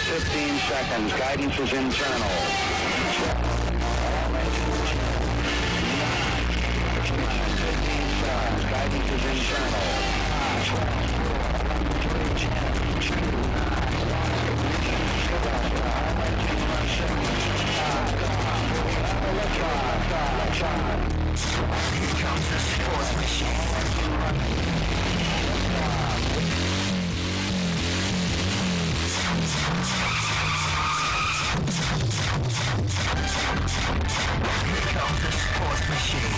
15 seconds. Guidance is internal. 15 seconds. Guidance is internal. Here comes the sports machine. Here comes the sports machine.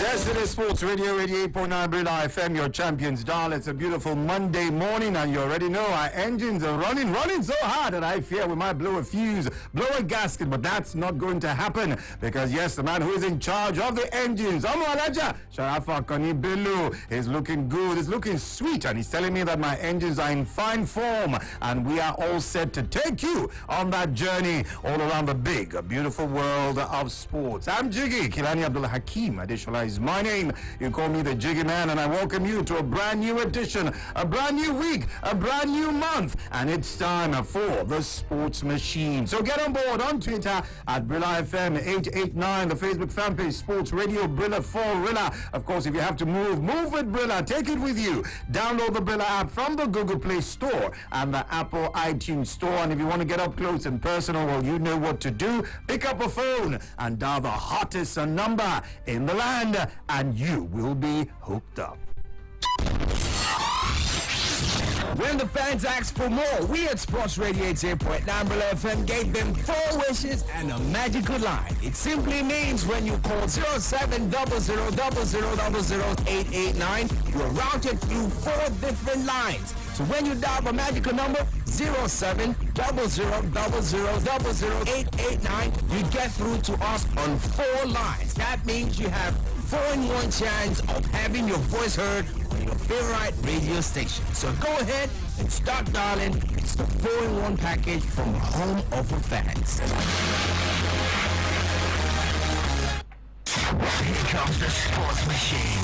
Yes, it is Sports Radio 88.9 Brilla FM, your champions dial. It's a beautiful Monday morning, and you already know our engines are running so hard that I fear we might blow a fuse, blow a gasket, but that's not going to happen because, yes, the man who is in charge of the engines, Alaja Sharafa Kani Bello, is looking good, is looking sweet, and he's telling me that my engines are in fine form, and we are all set to take you on that journey all around the big, beautiful world of sports. I'm Jiggy, Kilani Abdul Hakim Adeshola is my name. You call me the Jiggy Man, and I welcome you to a brand new edition, a brand new week, a brand new month, and it's time for the Sports Machine. So get on board on Twitter at Brilla FM 889, the Facebook fan page Sports Radio Brilla for Rilla. Of course, if you have to move with Brilla. Take it with you. Download the Brilla app from the Google Play Store and the Apple iTunes Store. And if you want to get up close and personal, well, you know what to do. Pick up a phone and dial the hottest number in the land, and you will be hooked up. When the fans asked for more, we at Sports Radio 88.9 Brilla FM gave them 4 wishes and a magical line. It simply means when you call 0700000889, you're routed through 4 different lines. So when you dial the magical number 0700000889, you get through to us on 4 lines. That means you have 4-in-1 chance of having your voice heard on your favorite radio station. So go ahead and start dialing. It's the 4-in-1 package from Home of the Fans. Here comes the sports machine.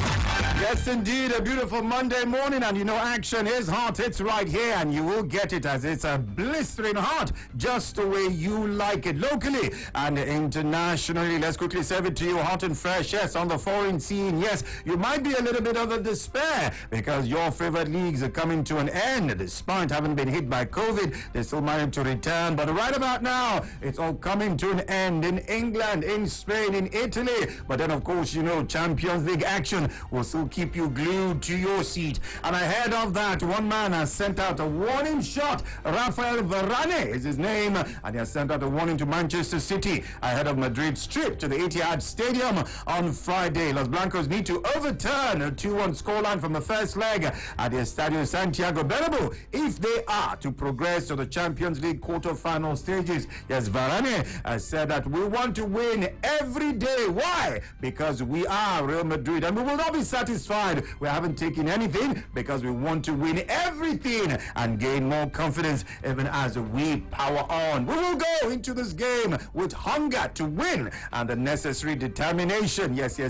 Yes, indeed, a beautiful Monday morning, and you know action is hot. It's right here, and you will get it as it's a blistering hot, just the way you like it, locally and internationally. Let's quickly serve it to you hot and fresh. Yes, on the foreign scene, yes, you might be a little bit of a despair because your favorite leagues are coming to an end. Despite having been hit by COVID, they still managed to return. But right about now, it's all coming to an end in England, in Spain, in Italy. But then, of course, you know, Champions League action will still keep you glued to your seat. And ahead of that, one man has sent out a warning shot. Rafael Varane is his name, and he has sent out a warning to Manchester City ahead of Madrid's trip to the Etihad Stadium on Friday. Los Blancos need to overturn a 2-1 scoreline from the first leg at the Estadio Santiago Bernabeu if they are to progress to the Champions League quarter-final stages. Yes, Varane has said that we want to win every day. Why? Because we are Real Madrid, and we will not be satisfied. We haven't taken anything because we want to win everything and gain more confidence even as we power on. We will go into this game with hunger to win and the necessary determination. Yes. A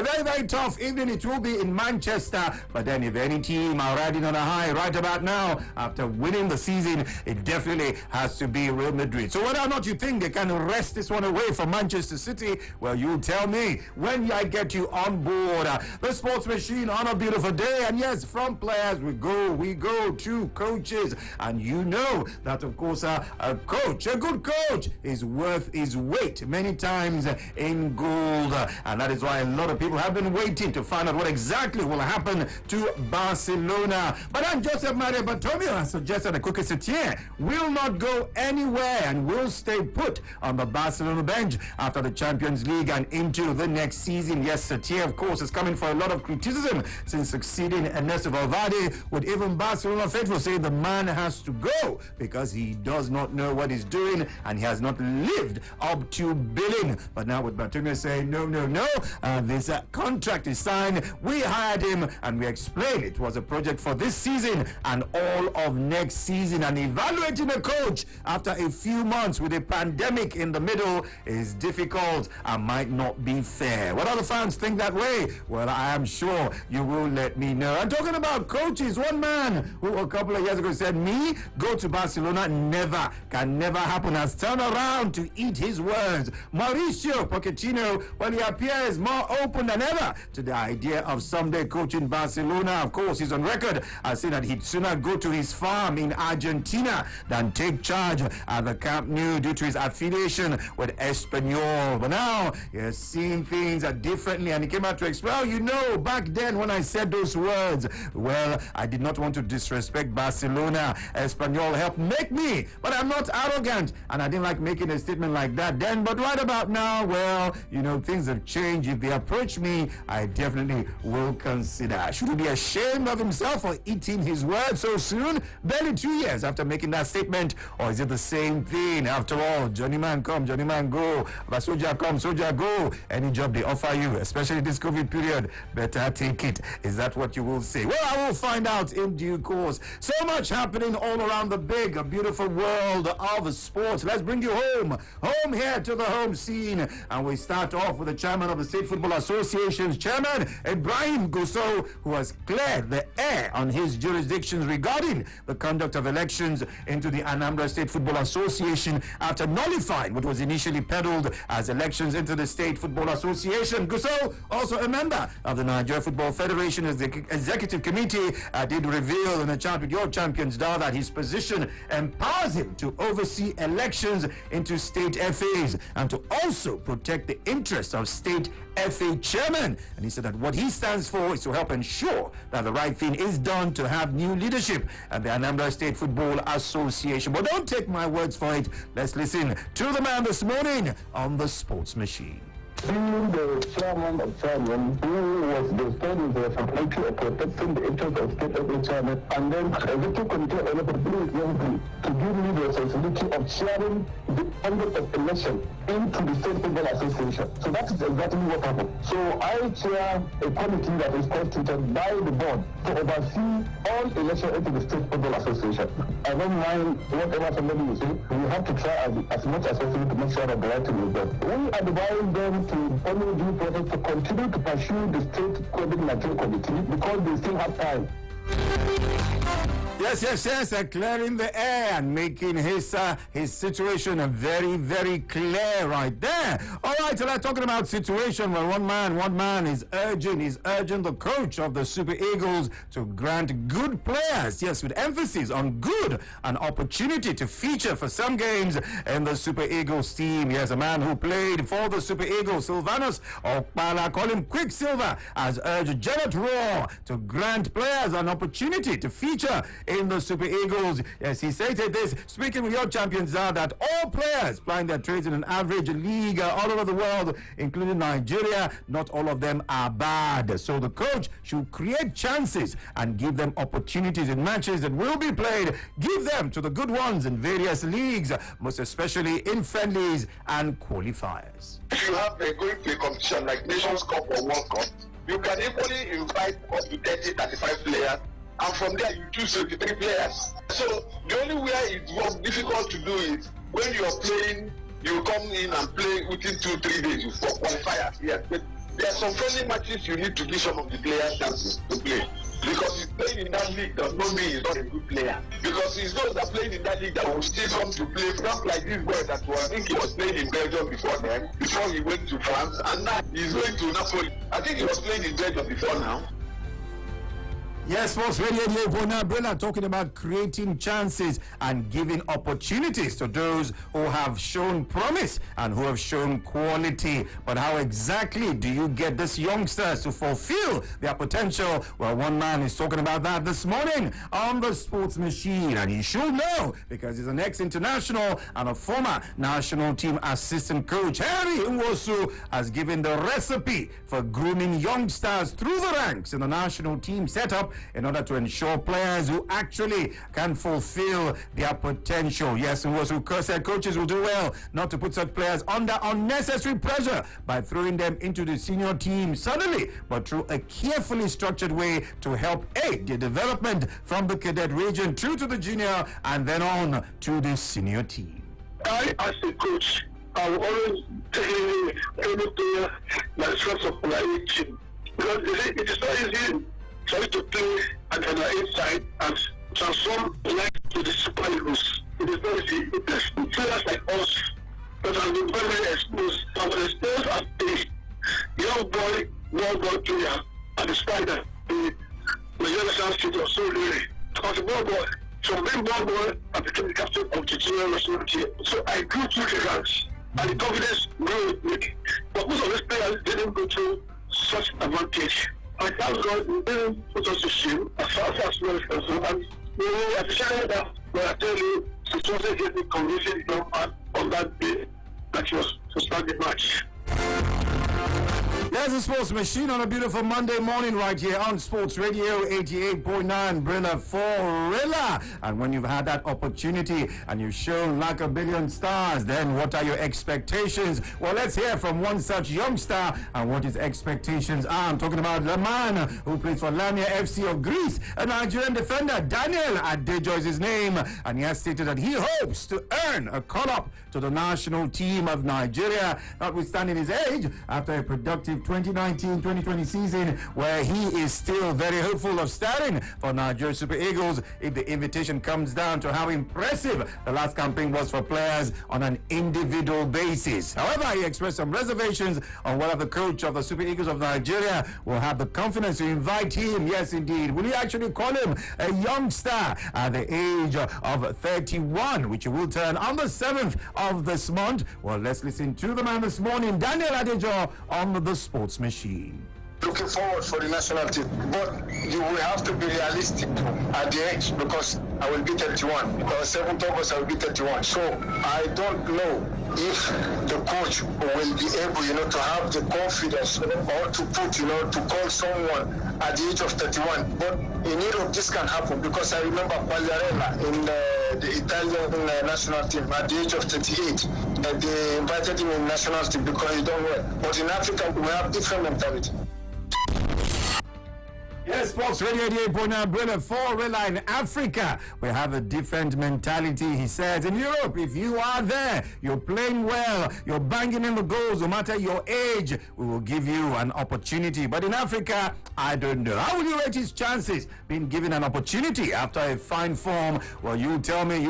very, very tough evening it will be in Manchester, but then if any team are riding on a high right about now after winning the season, it definitely has to be Real Madrid. So whether or not you think they can wrest this one away from Manchester City, well, you tell me when I get you on board. The Sports Machine on a beautiful day, and yes, from players we go to coaches, and you know that of course a good coach is worth his weight many times in gold, and that is why a lot of people have been waiting to find out what exactly will happen to Barcelona. But then Joseph Maria Bartomeu has suggested that Quique Setien will not go anywhere and will stay put on the Barcelona bench after the Champions League and into the next season. season. Yes, Setien, of course, is coming for a lot of criticism since succeeding Ernesto Valverde, with even Barcelona faithful saying the man has to go because he does not know what he's doing and he has not lived up to billing. But now with Bartomeu saying, no, this contract is signed. We hired him and we explained it was a project for this season and all of next season. And evaluating a coach after a few months with a pandemic in the middle is difficult and might not be fair. What other fans think that way? Well, I am sure you will let me know. And talking about coaches, one man who a couple of years ago said, me, go to Barcelona, can never happen, has turned around to eat his words. Mauricio Pochettino, well, he appears more open than ever to the idea of someday coaching Barcelona. Of course, he's on record as saying that he'd sooner go to his farm in Argentina than take charge at the Camp Nou due to his affiliation with Espanyol. But now you're seeing things differently, and he came out to explain, well, you know, back then when I said those words, well, I did not want to disrespect Barcelona. Espanyol helped make me, but I'm not arrogant, and I didn't like making a statement like that then. But right about now, well, you know, things have changed. If they approach me, I definitely will consider. Should he be ashamed of himself for eating his words so soon, barely 2 years after making that statement? Or is it the same thing? After all, Johnny man come, Johnny man go. But soldier come, soldier go. Any job they offer you, especially this COVID period, better take it. Is that what you will say? Well, I will find out in due course. So much happening all around the big, beautiful world of sports. Let's bring you home here to the home scene. And we start off with the chairman of the State Football Association's chairman, Ibrahim Gusau, who has cleared the air on his jurisdictions regarding the conduct of elections into the Anambra State Football Association after nullifying what was initially peddled as elections into the State Football Association. Gusau, also a member of the Nigeria Football Federation Executive Committee, did reveal in a chat with your champions that his position empowers him to oversee elections into state FAs and to also protect the interests of state FA chairmen. And he said that what he stands for is to help ensure that the right thing is done to have new leadership at the Anambra State Football Association. But don't take my words for it. Let's listen to the man this morning on the Sports Machine. Being the chairman of chairman, who was bestowed with the responsibility of protecting the interests of state FA chairman, and then executive committee of elected to give me the responsibility of chairing the conduct of election into the State Football Association. So that is exactly what happened. So I chair a committee that is constituted by the board to oversee all elections into the State Football Association. I don't mind whatever somebody will say. We have to try as much as possible to make sure that the right thing is done. We advise them to follow due process to continue to pursue the state COVID-19 committee because they still have time. Yes, clearing the air and making his situation very, very clear right there. All right, so let's talking about situation where one man is urging the coach of the Super Eagles to grant good players, yes, with emphasis on good, an opportunity to feature for some games in the Super Eagles team. Yes, a man who played for the Super Eagles, Silvanus Okpala, call him Quicksilver, has urged Janet Raw to grant players an opportunity to feature in the Super Eagles. Yes, he stated this, speaking with your champions, that all players playing their trades in an average league all over the world, including Nigeria, not all of them are bad. So the coach should create chances and give them opportunities in matches that will be played. Give them to the good ones in various leagues, most especially in friendlies and qualifiers. If you have a going to a competition like Nations Cup or World Cup, you can equally invite up to 30, 35 players, and from there you choose 73 players. So the only way it was difficult to do is when you are playing, you come in and play within 2-3 days for qualifiers. Yes, but there are some friendly matches you need to give some of the players chances to play. Because he's playing in that league does not mean he's not a good player. Because it's those that playing in that league that will still come to play. Not like this boy that was, I think he was playing in Belgium before then, before he went to France, and now he's going to Napoli. I think he was playing in Belgium before now. Yes, Sports Radio Brilla talking about creating chances and giving opportunities to those who have shown promise and who have shown quality. But how exactly do you get these youngsters to fulfill their potential? Well, one man is talking about that this morning on the Sports Machine, and he should know because he's an ex-international and a former national team assistant coach. Henry Nwosu has given the recipe for grooming youngsters through the ranks in the national team setup in order to ensure players who actually can fulfill their potential. Yes, Nwosu said coaches will do well not to put such players under unnecessary pressure by throwing them into the senior team suddenly, but through a carefully structured way to help aid their development from the cadet region through to the junior and then on to the senior team. I, as a coach, I will always tell any player that shows of quality because it is not easy for you to play at the inside and transform life to the Super Eagles. It is not easy. It takes players like us that have been very exposed. I was exposed as a young boy, ball player at the Spider, the National City of Surrey. As a ball boy, from being ball boy, I became the captain of the junior national team. So I grew through the ranks, and the confidence grew with me. But most of these players didn't go through such advantage. I thank God he didn't put us to shame as far as well as concerned. And we appreciate that when I tell you, Sistosi gave me convincing on that day that he was to start the match. There's a Sports Machine on a beautiful Monday morning right here on Sports Radio 88.9 Brilla for Rilla. And when you've had that opportunity and you've shown like a billion stars, then what are your expectations? Well, let's hear from one such youngster and what his expectations are. I'm talking about the man who plays for Lamia FC of Greece, a Nigerian defender. Daniel Adejo is his name, and he has stated that he hopes to earn a call-up to the national team of Nigeria, notwithstanding his age, after a productive 2019-2020 season where he is still very hopeful of starting for Nigeria Super Eagles if the invitation comes down to how impressive the last campaign was for players on an individual basis. However, he expressed some reservations on whether the coach of the Super Eagles of Nigeria will have the confidence to invite him. Yes, indeed. Will he actually call him a youngster at the age of 31, which he will turn on the 7th of this month? Well, let's listen to the man this morning, Daniel Adejo, on the Sports Machine. Looking forward for the national team, but you will have to be realistic at the age because I will be 31. Because 7th August I will be 31. So I don't know if the coach will be able, to have the confidence or to put, to call someone at the age of 31. But in Europe this can happen because I remember Quagliarella in the Italian national team at the age of 38. They invited him in national team because he don't well. But in Africa we have different mentality. Yes, Sports Radio 88.9 Brilla for Rilla. In Africa, we have a different mentality. He says, in Europe, if you are there, you're playing well, you're banging in the goals, no matter your age, we will give you an opportunity. But in Africa, I don't know. How will you rate his chances being given an opportunity after a fine form? Well, you tell me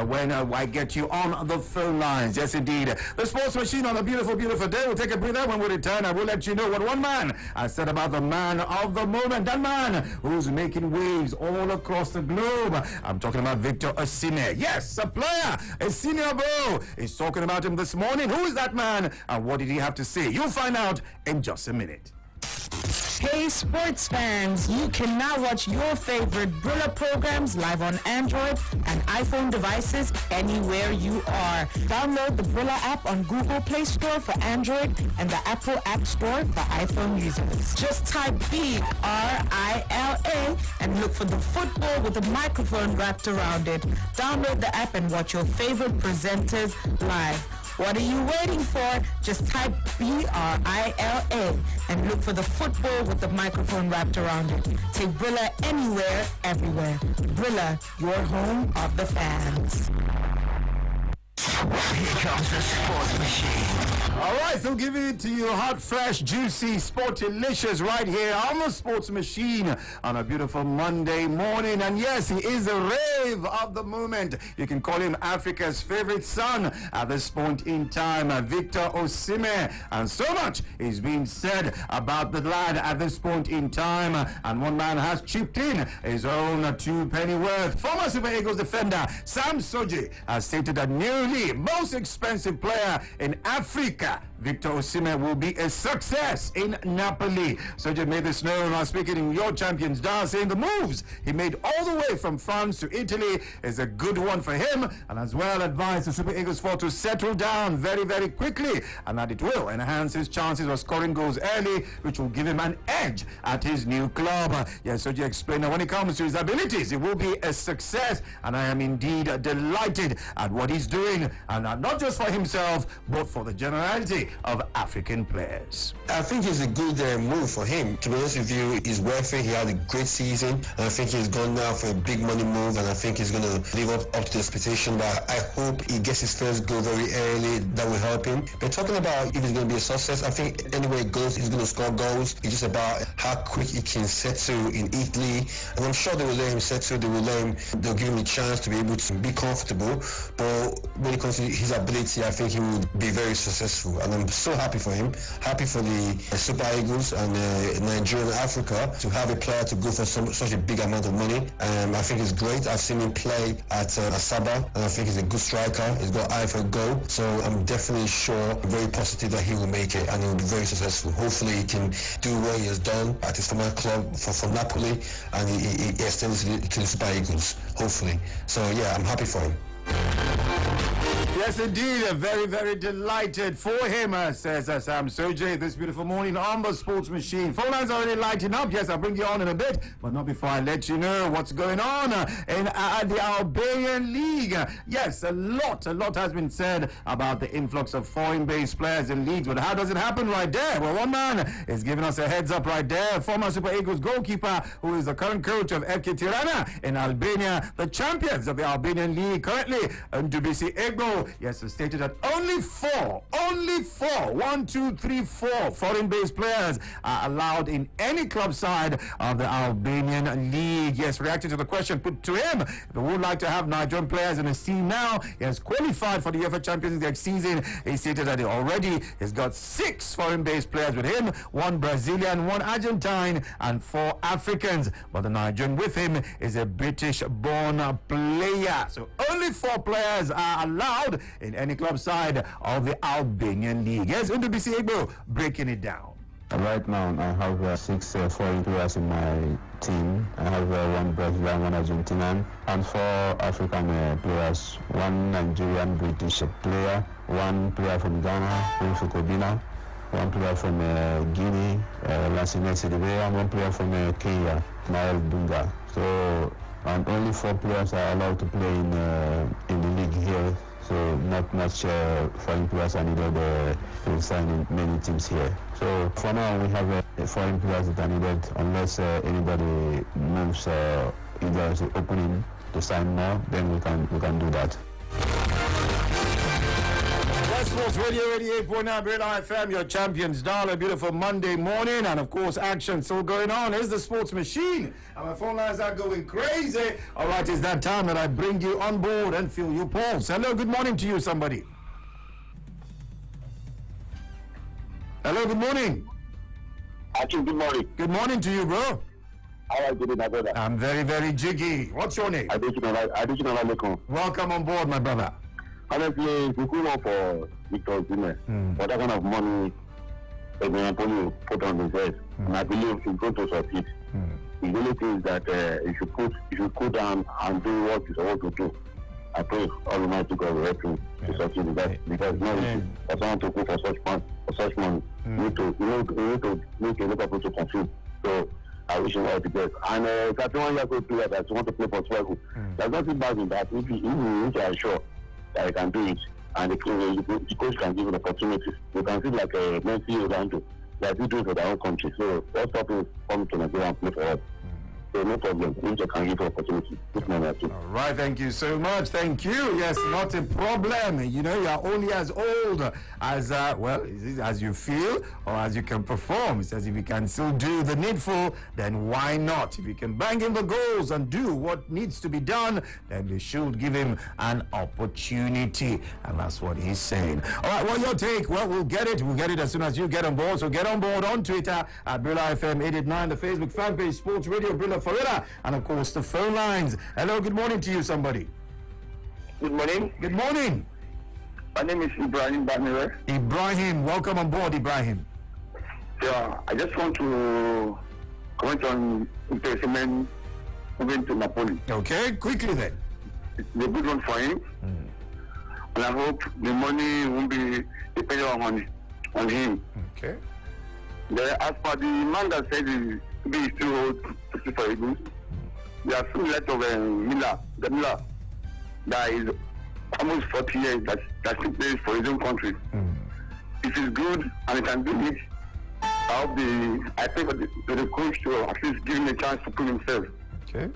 when I get you on the phone lines. Yes, indeed. The Sports Machine on a beautiful, beautiful day. We'll take a breather. When we return, I will let you know what one man has said about the man of the moment, that man who's making waves all across the globe. I'm talking about Victor Osimhen. Yes, a player, a senior bro, is talking about him this morning. Who is that man and what did he have to say? You'll find out in just a minute. Hey sports fans, you can now watch your favorite Brilla programs live on Android and iPhone devices anywhere you are. Download the Brilla app on Google Play Store for Android and the Apple App Store for iPhone users. Just type BRILA and look for the football with a microphone wrapped around it. Download the app and watch your favorite presenters live. What are you waiting for? Just type BRILA and look for the football with the microphone wrapped around it. Take Brilla anywhere, everywhere. Brilla, your home of the fans. Here comes the sports machine. All right, so giving it to you hot, fresh, juicy, sportilicious right here on the Sports Machine on a beautiful Monday morning. And yes, he is the rave of the moment. You can call him Africa's favorite son at this point in time, Victor Osimhen. And so much is being said about the lad at this point in time. And one man has chipped in his own 2 penny worth. Former Super Eagles defender Sam Soji has stated that nearly most expensive player in Africa, Victor Osimhen, will be a success in Napoli. Soji made this known while speaking in Your Champions Dial, saying the moves he made all the way from France to Italy is a good one for him, and as well advised the Super Eagles for to settle down very, very quickly, and that it will enhance his chances of scoring goals early, which will give him an edge at his new club. Yes, Soji explained that when it comes to his abilities, it will be a success, and I am indeed delighted at what he's doing, and not just for himself, but for the generality of African players. I think it's a good move for him. To be honest with you, he's worthy. He had a great season, and I think he's gone now for a big money move, and I think he's going to live up to the expectation. But I hope he gets his first goal very early. That will help him. But talking about if he's going to be a success, I think anywhere he goes, he's going to score goals. It's just about how quick he can settle in Italy, and I'm sure they will let him settle. They'll give him a chance to be able to be comfortable. But when it comes to his ability, I think he will be very successful, and I'm so happy for him, happy for the Super Eagles and Nigeria and Africa to have a player to go for such a big amount of money. I think it's great. I've seen him play at Asaba, and I think he's a good striker. He's got eye for a goal, so I'm definitely sure, very positive that he will make it and he will be very successful. Hopefully he can do what he has done at his former club for Napoli, and he extends to the Super Eagles, hopefully. So yeah, I'm happy for him. Yes, indeed. Very, very delighted for him, says Sam Soji this beautiful morning on the Sports Machine. Phone lines already lighting up. Yes, I'll bring you on in a bit, but not before I let you know what's going on in the Albanian League. Yes, a lot has been said about the influx of foreign-based players in leagues, but how does it happen right there? Well, one man is giving us a heads up right there. Former Super Eagles goalkeeper, who is the current coach of FK Tirana in Albania, the champions of the Albanian League currently, Ndubisi Egbo. Yes, it stated that only four, 1, 2, 3, 4 foreign-based players are allowed in any club side of the Albanian League. Yes, reacting to the question put to him, if he would like to have Nigerian players in his team now, he has qualified for the UEFA Champions League season. He stated that he already has got 6 foreign-based players with him, 1 Brazilian, 1 Argentine, and 4 Africans. But the Nigerian with him is a British-born player. So only 4 players are allowed in any club side of the Albanian League. Yes, Ndubisi Egbo breaking it down. Right now, I have 6 foreign players in my team. I have 1 Brazilian, 1 Argentinian, and 4 African players. 1 Nigerian British player, 1 player from Ghana, Wilfred Kobina, 1 player from Guinea, Lassine Sedibea, and 1 player from Kenya, Nael Dunga. So, and only 4 players are allowed to play in the league here. So not much foreign players are needed to sign in many teams here. So for now we have foreign players that are needed unless anybody moves either as an opening to sign more, then we can do that. Sports Radio 88.9 Red FM, your champions dial, a beautiful Monday morning, and of course action still going on. Is the Sports Machine, and my phone lines are going crazy. All right, it's that time that I bring you on board and feel your pulse. Hello, good morning to you, somebody. Hello, good morning. Actually, good morning. Good morning to you, bro. How are you doing, my brother? I'm very, very jiggy. What's your name? Adesina. Welcome on board, my brother. Honestly, we could go for Victor Osimhen. What kind of money Napoli put on his head? And I believe he's going to succeed. The only thing is that you should go down and do what you're supposed to do. I pray Almighty God will help him to succeed with that, because no issue for someone to go for such money. You need to make a lot of people to confuse. So I wish him all the best. And 31 years old player that want to play for Swagoo. There's nothing bad in that. If you are sure that he can do it, and the coach can give him opportunities. You can see like Messi, Ronaldo, they are doing for their own country. So what's stopping coming to Nigeria and play for us? So no problem. If they can give opportunity, this man too. All right, thank you so much. Thank you. Yes, not a problem. You know, you are only as old as, as you feel or as you can perform. It says if you can still do the needful, then why not? If you can bang in the goals and do what needs to be done, then they should give him an opportunity. And that's what he's saying. All right, well, your take? Well, we'll get it. We'll get it as soon as you get on board. So get on board on Twitter at Brilla FM 889, the Facebook fan page, Sports Radio Brilla Farilla, and of course the phone lines. Hello, good morning to you, somebody. Good morning. Good morning. My name is Ibrahim Bamire. Ibrahim, welcome on board, Ibrahim. Yeah, I just want to comment on Osimhen moving to Napoli. Okay, quickly then. It's a good one for him. And I hope the money won't be dependent on him. Okay. As per the man that said he is too old to see for Eagles, there are some letters of Miller that is almost 40 years that he plays for his own country. It is good and he can do it. I think the coach to at least give him a chance to prove himself. Okay.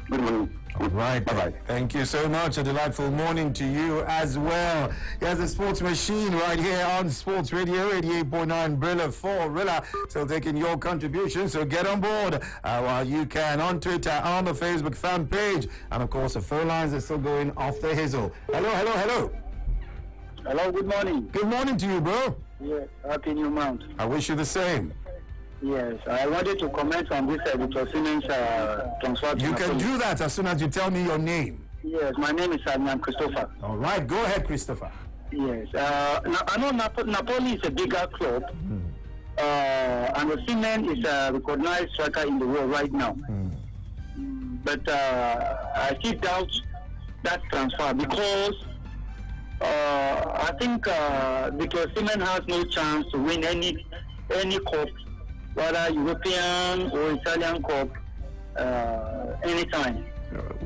Good morning. All right. Bye-bye. Thank you so much. A delightful morning to you as well. Here's the Sports Machine right here on Sports Radio 88.9 Brilla for Rilla. So taking your contribution. So get on board while you can on Twitter, on the Facebook fan page. And of course, the phone lines are still going off the hizzle. Hello, hello, hello. Hello, good morning. Good morning to you, bro. Yes, happy new month. I wish you the same. Yes, I wanted to comment on this Victor Siemens transfer. You can do that as soon as you tell me your name. Yes, my name is Adnan Christopher. All right, go ahead, Christopher. Yes, I know Napoli is a bigger club, and Osimhen is a recognized striker in the world right now. But I still doubt that transfer because I think Victor Osimhen has no chance to win any cup, whether European or Italian cup, anytime.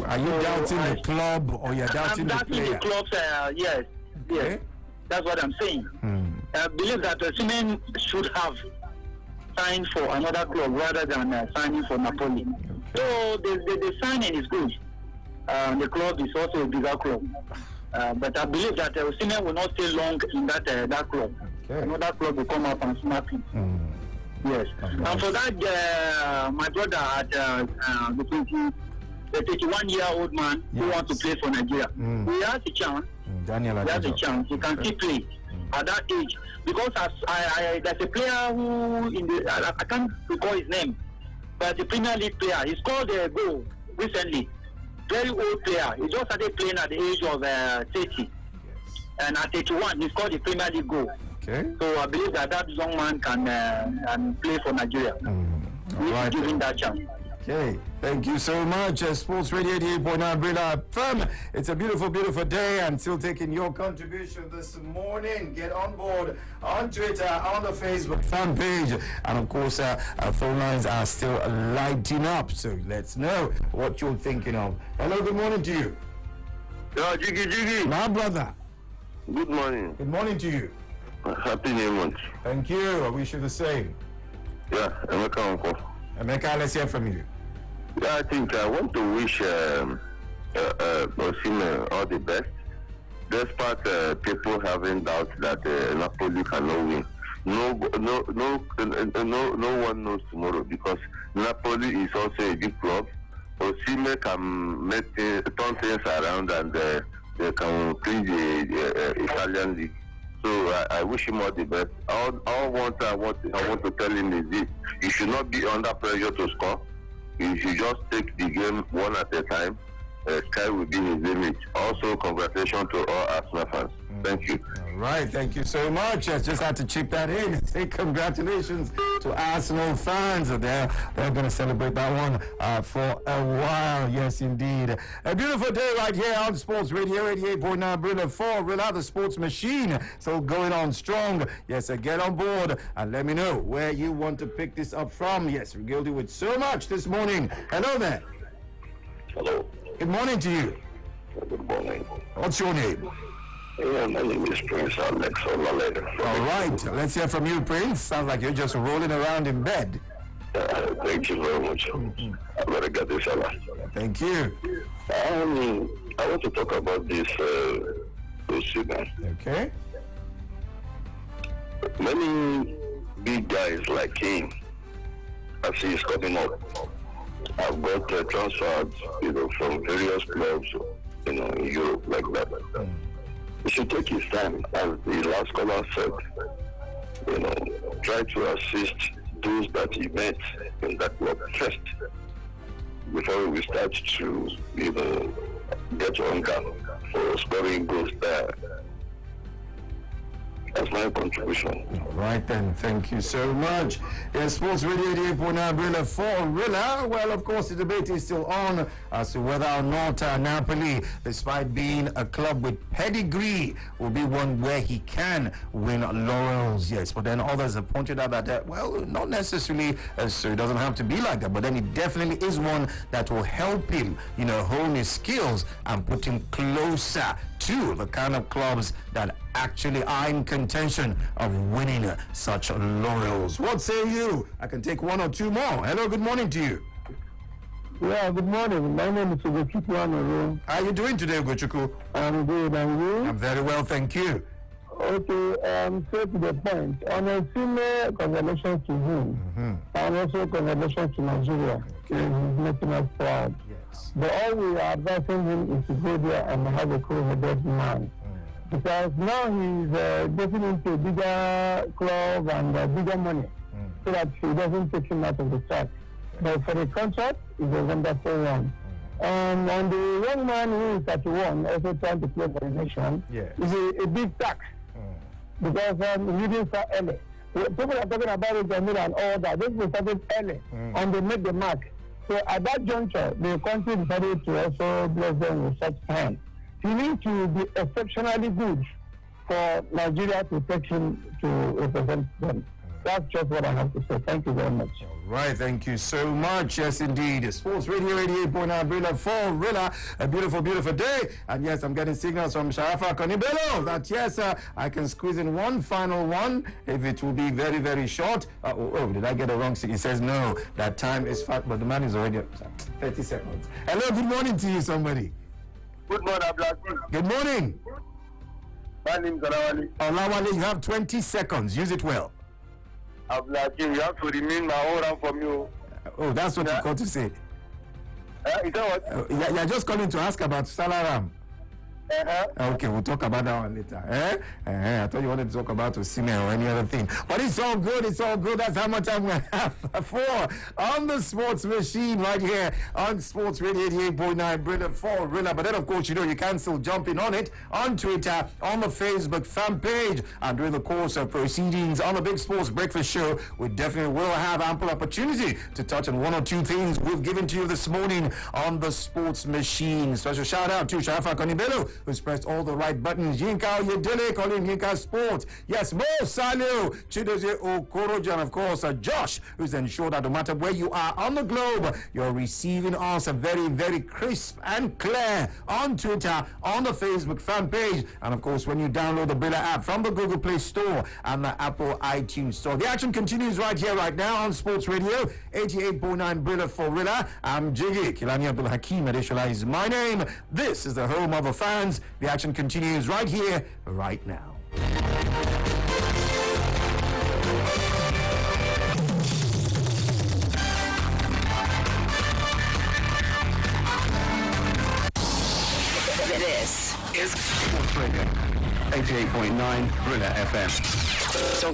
Are you doubting the club or you're doubting the player? I'm doubting the clubs, yes. Okay. Yes. That's what I'm saying. I believe that Osimhen should have signed for another club rather than signing for Napoli. So the signing is good. The club is also a bigger club. But I believe that Osimhen will not stay long in that club. Okay. Another club will come up and snap him. Yes. And for that, my brother had the 31-year-old man who wants to play for Nigeria. He has a chance. Daniel He has a chance. He can still play at that age. Because there's a player who, I can't recall his name, but a Premier League player. He scored a goal recently. Very old player. He just started playing at the age of 30. And at 81, he scored a Premier League goal. Okay. So I believe that young man can play for Nigeria. We right, give him that chance. Okay, thank you so much. Sports Radio 88.9 Brilla FM. It's a beautiful, beautiful day and still taking your contribution this morning. Get on board on Twitter, on the Facebook fan page. And of course, our phone lines are still lighting up. So let's know what you're thinking of. Hello, good morning to you. Yeah, Jiggy. My brother. Good morning. Good morning to you. Happy New Month. Thank you. I wish you the same. Yeah, Emeka Uncle. Emeka, let's hear from you. Yeah, I think I want to wish Osimhen all the best. Despite people having doubts that Napoli cannot win, no one knows tomorrow because Napoli is also a big club. Osimhen can turn things around and they can play the Italian league. So I wish him all the best. I want to tell him is this: you should not be under pressure to score. You should just take the game one at a time. Sky will be his limit. Also, congratulations to all Arsenal fans. Thank you. All right, thank you so much. I just had to chip that in. Say congratulations to Arsenal fans. They're going to celebrate that one for a while. Yes, indeed. A beautiful day right here on Sports Radio 88.9 Brilla 4. Rilla, the Sports Machine. So going on strong. Yes, get on board and let me know where you want to pick this up from. Yes, regaled you with so much this morning. Hello there. Hello. Good morning to you. Good morning. What's your name? Yeah, my name is Prince Alex Olalede. All right, let's hear from you, Prince. Sounds like you're just rolling around in bed. Thank you very much. Very good, inshallah. Thank you. I want to talk about this Sudan. Okay. Many big guys like him, as he is coming up, have got transferred, from various clubs, in Europe like that. He should take his time, as the last caller said, try to assist those that he met in that club first, before we start to, get hunger for scoring goals there. That's my contribution. All right then, thank you so much. Yes, Sports Radio 88.9 Brilla for Rilla. Well, of course, the debate is still on as to whether or not Napoli, despite being a club with pedigree, will be one where he can win laurels. Yes, but then others have pointed out that, not necessarily, so it doesn't have to be like that, but then it definitely is one that will help him, hone his skills and put him closer to the kind of clubs that actually are in contention of winning such laurels. What say you? I can take one or two more. Hello, good morning to you. Yeah, good morning. My name is Ugochukwu Anoro. How are you doing today, Ugochukwu? I'm good, and you? I'm very well, thank you. Okay, straight to the point. On a similar congratulations to him, and also congratulations to Nigeria. He's making us proud. Yes. But all we are advising him is to go there and have a cool-headed man. Because now he's getting into a bigger club and bigger money, so that he doesn't take him out of the track. But for the contract, it's a wonderful one. And on the young man who is 31, also trying to play for the nation, is a big tax. Because leading for early. People are talking about it and all that. This was started early, and they made the mark. So at that juncture, the country decided to also bless them with such time. He needs to be exceptionally good for Nigeria to take him to represent them. That's just what I have to say. Thank you very much. All right, thank you so much. Yes, indeed. Sports Radio 88.9 Brilla for Rilla. A beautiful, beautiful day. And yes, I'm getting signals from Sharafa Konibelo that yes, I can squeeze in one final one if it will be very, very short. Did I get a wrong signal? He says no, that time is fast, but the man is already 30 seconds. Hello, good morning to you, somebody. Good morning, Abdulhakeem. Good morning. My name is Olawale. Olawale, you have 20 seconds. Use it well. Abdulhakeem, you have to remain my own rank from you. Oh, that's what you called to say. Is that what? You're just calling to ask about Salaram. Okay, we'll talk about that one later. I thought you wanted to talk about Osimhen or any other thing. But it's all good, it's all good. That's how much time we have for on the Sports Machine right here on Sports Radio 88.9 Brilla for Rilla. But then, of course, you can still jump in on it on Twitter, on the Facebook fan page, and during the course of proceedings on the Big Sports Breakfast Show, we definitely will have ample opportunity to touch on one or two things we've given to you this morning on the Sports Machine. Special shout out to Sharafa Konibelo, who's pressed all the right buttons. Yinka Oyedele, calling Yinka Sports. Yes, Mo Salu, Chidozie Okoroja, and of course, Josh, who's ensured that no matter where you are on the globe, you're receiving us very, very crisp and clear on Twitter, on the Facebook fan page, and of course, when you download the Brilla app from the Google Play Store and the Apple iTunes Store. The action continues right here, right now on Sports Radio 88.9 Brilla for Rilla. I'm Jiggy. Kilani Abdul Hakim Adeshola is my name. This is the home of the fans. The action continues right here, right now. This is Sports Radio 88.9 Brilla FM.